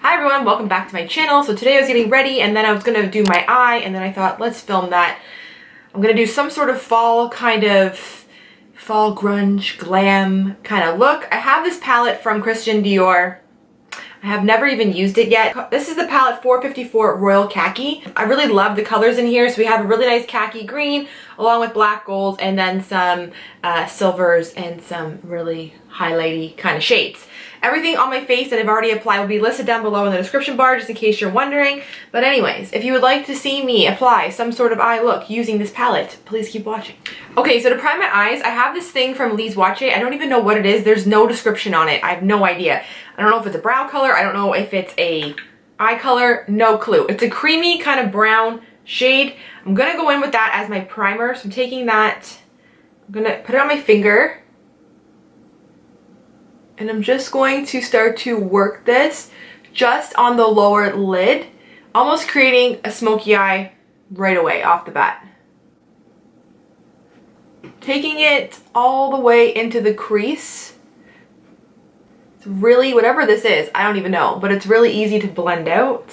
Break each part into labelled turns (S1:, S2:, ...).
S1: Hi everyone, welcome back to my channel. So today I was getting ready and then I was gonna do my eye and then I thought, let's film that. I'm gonna do some sort of fall grunge glam kind of look. I have this palette from Dior. I have never even used it yet. This is the palette 454 Royal Khaki. I really love the colors in here. So we have a really nice khaki green along with black gold and then some silvers and some really highlighty kind of shades. Everything on my face that I've already applied will be listed down below in the description bar just in case you're wondering. But anyways, if you would like to see me apply some sort of eye look using this palette, please keep watching. Okay, so to prime my eyes, I have this thing from Lise Watier. I don't even know what it is. There's no description on it. I have no idea. I don't know if it's a brow color. I don't know if it's a eye color. No clue. It's a creamy kind of brown shade. I'm gonna go in with that as my primer. So I'm taking that, I'm gonna put it on my finger. And I'm just going to start to work this just on the lower lid, almost creating a smoky eye right away off the bat. Taking it all the way into the crease. It's really, whatever this is, I don't even know, but it's really easy to blend out.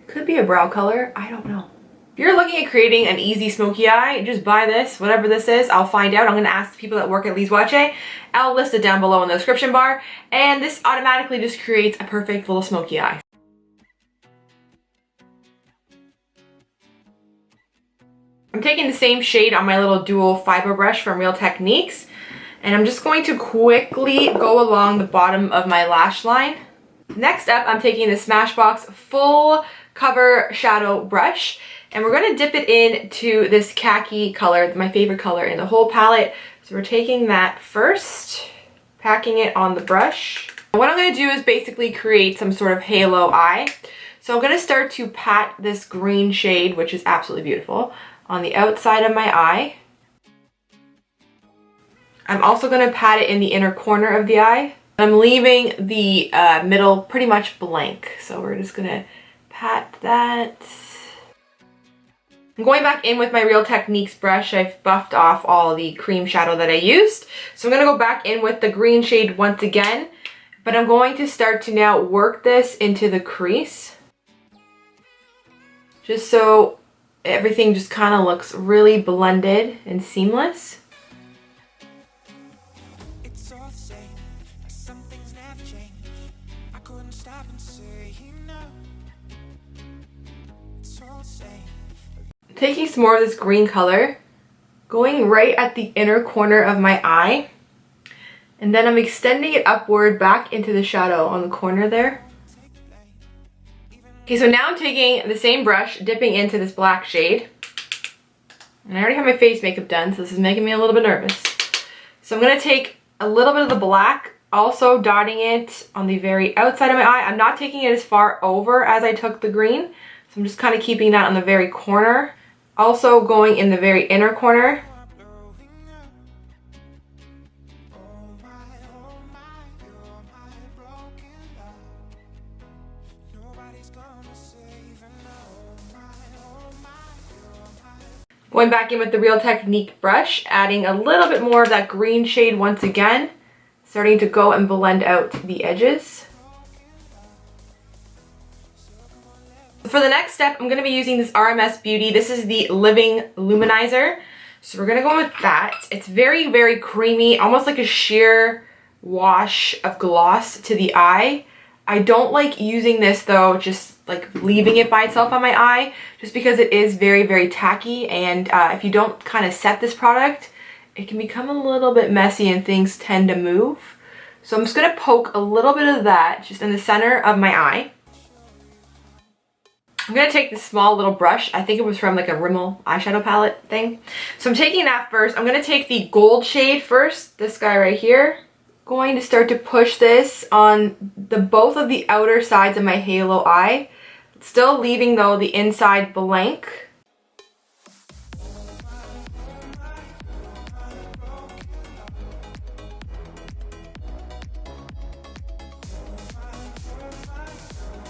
S1: It could be a brow color, I don't know. If you're looking at creating an easy smoky eye, just buy this, whatever this is. I'll find out. I'm going to ask the people that work at Lise Watier. I'll list it down below in the description bar. And this automatically just creates a perfect little smoky eye. I'm taking the same shade on my little dual fiber brush from Real Techniques. And I'm just going to quickly go along the bottom of my lash line. Next up, I'm taking the Smashbox Full Cover Shadow Brush. And we're going to dip it into this khaki color, my favorite color in the whole palette. So we're taking that first, packing it on the brush. What I'm going to do is basically create some sort of halo eye. So I'm going to start to pat this green shade, which is absolutely beautiful, on the outside of my eye. I'm also going to pat it in the inner corner of the eye. I'm leaving the middle pretty much blank. So we're just going to pat that. I'm going back in with my Real Techniques brush. I've buffed off all the cream shadow that I used. So I'm going to go back in with the green shade once again. But I'm going to start to now work this into the crease. Just so everything just kind of looks really blended and seamless. Taking some more of this green color, going right at the inner corner of my eye, and then I'm extending it upward back into the shadow on the corner there. Okay, so now I'm taking the same brush, dipping into this black shade, and I already have my face makeup done, so this is making me a little bit nervous. So I'm going to take a little bit of the black, also dotting it on the very outside of my eye. I'm not taking it as far over as I took the green, so I'm just kind of keeping that on the very corner. Also going in the very inner corner. Going back in with the Real Technique brush, adding a little bit more of that green shade once again. Starting to go and blend out the edges. For the next step, I'm going to be using this RMS Beauty. This is the Living Luminizer. So we're going to go with that. It's very, very creamy, almost like a sheer wash of gloss to the eye. I don't like using this though, just like leaving it by itself on my eye, just because it is very, very tacky. And if you don't kind of set this product, it can become a little bit messy and things tend to move. So I'm just going to poke a little bit of that just in the center of my eye. I'm going to take this small little brush. I think it was from like a Rimmel eyeshadow palette thing. So I'm taking that first. I'm going to take the gold shade first, this guy right here. Going to start to push this on both of the outer sides of my halo eye. Still leaving though the inside blank.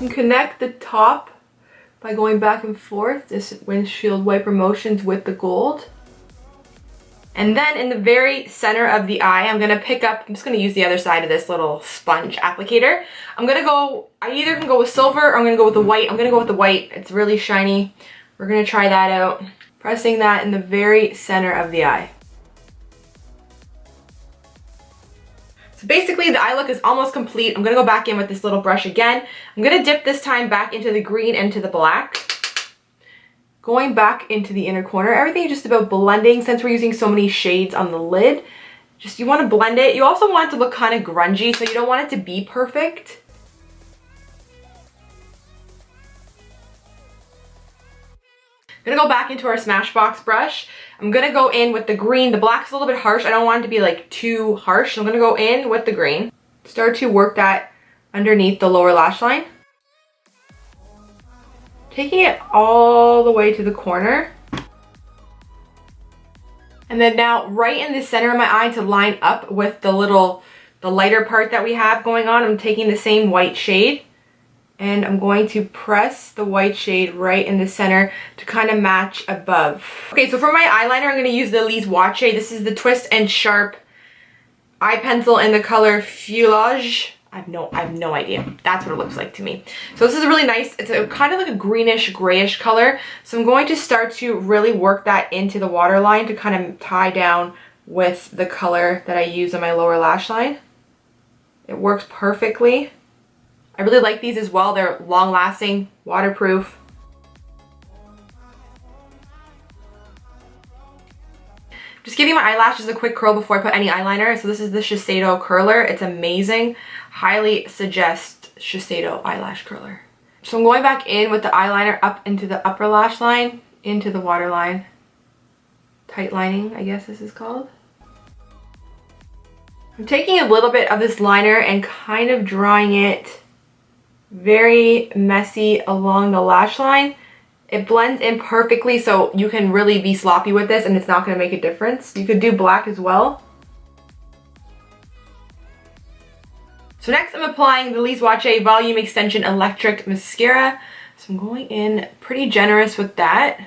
S1: And connect the top by going back and forth, this windshield wiper motions with the gold. And then in the very center of the eye, I'm just gonna use the other side of this little sponge applicator. I either can go with silver or I'm gonna go with the white. I'm gonna go with the white. It's really shiny. We're gonna try that out. Pressing that in the very center of the eye. So basically the eye look is almost complete. I'm gonna go back in with this little brush again. I'm gonna dip this time back into the green and to the black. Going back into the inner corner. Everything is just about blending since we're using so many shades on the lid. You want to blend it. You also want it to look kind of grungy, so you don't want it to be perfect. I'm gonna go back into our Smashbox brush. I'm gonna go in with the green. The black's a little bit harsh. I don't want it to be like too harsh. So I'm gonna go in with the green. Start to work that underneath the lower lash line. Taking it all the way to the corner. And then now right in the center of my eye to line up with the lighter part that we have going on, I'm taking the same white shade and I'm going to press the white shade right in the center to kind of match above. Okay, so for my eyeliner, I'm going to use the Lise Watier. This is the Twist and Sharp eye pencil in the color Feuillage. I have no idea. That's what it looks like to me. So this is really nice. It's kind of like a greenish, grayish color. So I'm going to start to really work that into the waterline to kind of tie down with the color that I use on my lower lash line. It works perfectly. I really like these as well. They're long-lasting, waterproof. Just giving my eyelashes a quick curl before I put any eyeliner. So this is the Shiseido curler. It's amazing. Highly suggest Shiseido eyelash curler. So I'm going back in with the eyeliner up into the upper lash line, into the waterline. Tight lining, I guess this is called. I'm taking a little bit of this liner and kind of drawing it very messy along the lash line. It blends in perfectly, so you can really be sloppy with this and it's not going to make a difference. You could do black as well. So next I'm applying the Lise Watier Volume Extension Electric Mascara. So I'm going in pretty generous with that.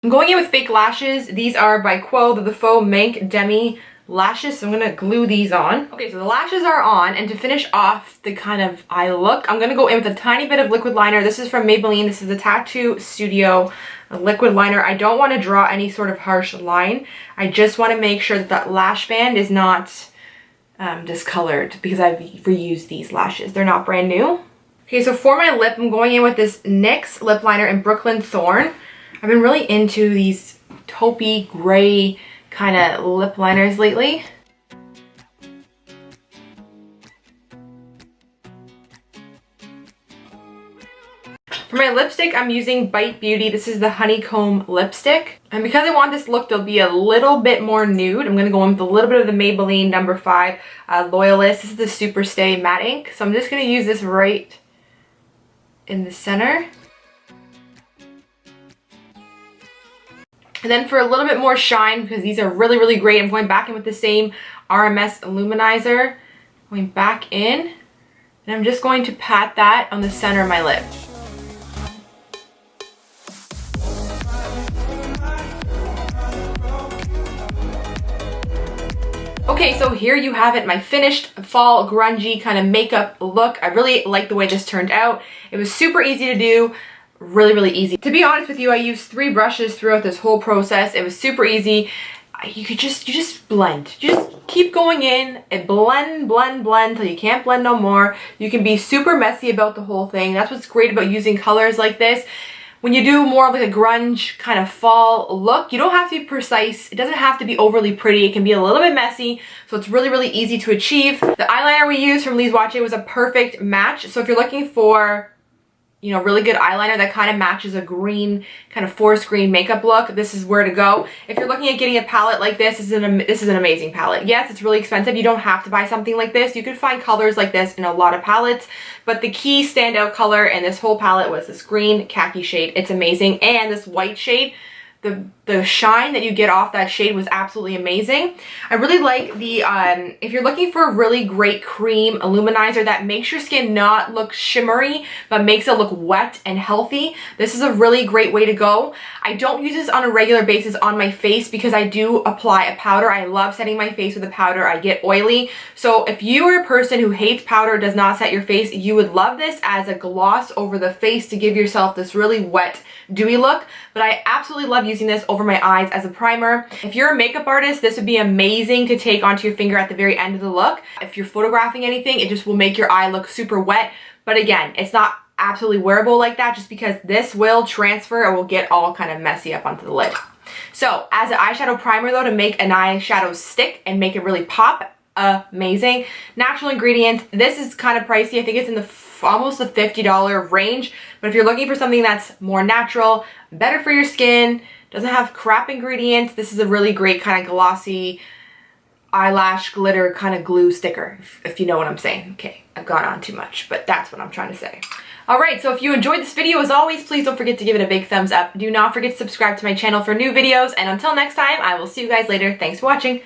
S1: I'm going in with fake lashes. These are by Quo. They're the Faux Mink Demi lashes, so I'm gonna glue these on. Okay, so the lashes are on, and to finish off the kind of eye look, I'm gonna go in with a tiny bit of liquid liner. This is from Maybelline. This is the Tattoo Studio liquid liner. I don't want to draw any sort of harsh line. I just want to make sure that that lash band is not discolored because I've reused these lashes. They're not brand new. Okay, so for my lip, I'm going in with this NYX lip liner in Brooklyn Thorn. I've been really into these taupey gray kind of lip liners lately. For my lipstick, I'm using Bite Beauty. This is the Honeycomb lipstick. And because I want this look to be a little bit more nude, I'm going to go in with a little bit of the Maybelline No. 5 Loyalist. This is the Super Stay Matte Ink. So I'm just going to use this right in the center. And then for a little bit more shine, because these are really, really great, I'm going back in with the same RMS Luminizer. Going back in, and I'm just going to pat that on the center of my lip. Okay, so here you have it, my finished fall grungy kind of makeup look. I really like the way this turned out. It was super easy to do. Really, really easy. To be honest with you, I used 3 brushes throughout this whole process. It was super easy. You just blend. You just keep going in and blend, blend, blend till you can't blend no more. You can be super messy about the whole thing. That's what's great about using colors like this. When you do more like a grunge kind of fall look, you don't have to be precise. It doesn't have to be overly pretty. It can be a little bit messy, so it's really, really easy to achieve. The eyeliner we used from Lise Watier was a perfect match. So if you're looking for, you know, really good eyeliner that kind of matches a green, kind of forest green makeup look, this is where to go. If you're looking at getting a palette like this, this is an amazing palette. Yes, it's really expensive. You don't have to buy something like this. You can find colors like this in a lot of palettes, but the key standout color in this whole palette was this green khaki shade. It's amazing. And this white shade, the shine that you get off that shade was absolutely amazing. I really like the, if you're looking for a really great cream illuminizer that makes your skin not look shimmery, but makes it look wet and healthy, this is a really great way to go. I don't use this on a regular basis on my face because I do apply a powder. I love setting my face with a powder. I get oily. So if you are a person who hates powder, does not set your face, you would love this as a gloss over the face to give yourself this really wet, dewy look. But I absolutely love using this over my eyes as a primer. If you're a makeup artist, this would be amazing to take onto your finger at the very end of the look. If you're photographing anything, it just will make your eye look super wet. But again, it's not absolutely wearable like that just because this will transfer or will get all kind of messy up onto the lid. So as an eyeshadow primer though, to make an eyeshadow stick and make it really pop, amazing. Natural ingredients. This is kind of pricey. I think it's in the almost the $50 range. But if you're looking for something that's more natural, better for your skin, doesn't have crap ingredients, this is a really great kind of glossy eyelash glitter kind of glue sticker, if you know what I'm saying. Okay, I've gone on too much, but that's what I'm trying to say. Alright, so if you enjoyed this video, as always, please don't forget to give it a big thumbs up. Do not forget to subscribe to my channel for new videos, and until next time, I will see you guys later. Thanks for watching.